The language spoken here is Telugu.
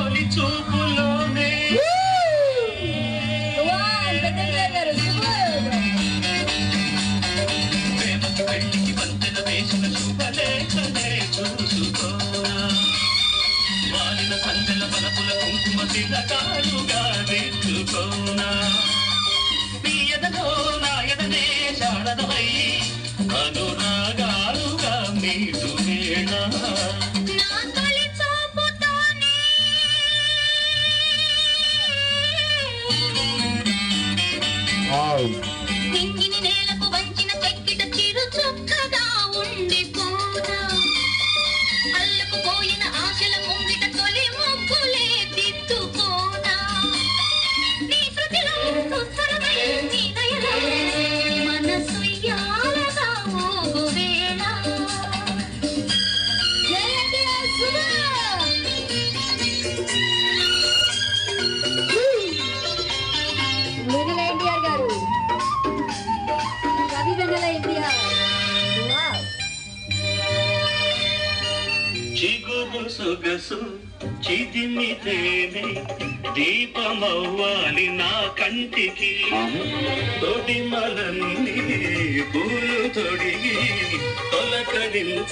తొలి చూపులోనే ప్రేమకు పెళ్లికి వంతెన వేసిన శుభలేఖనే చూసుకోనా వాలిన సందెల బలపుల కుంకుమ తిలకాలుగా దిద్దుకోనా నాయదనే శారదమై అనురాగాలుగా మీటు వేళ నేలకు వంచిన చెక్కిట చిరు చొక్కగా ఉండిపోనా అల్లకు పోయిన ఆశల ముంగిట తొలి ముగ్గులే దిద్దుకోనా నీ శృతిలో సుస్వరమై నీ దయలో మనసు యాలగా మోగు వేళ గారు చిగురు సొగసు చిదిమితేనే దీపమవ్వాలి నా కంటికి తొడిమలన్నీ పూలు తొడిగి తొలకరించ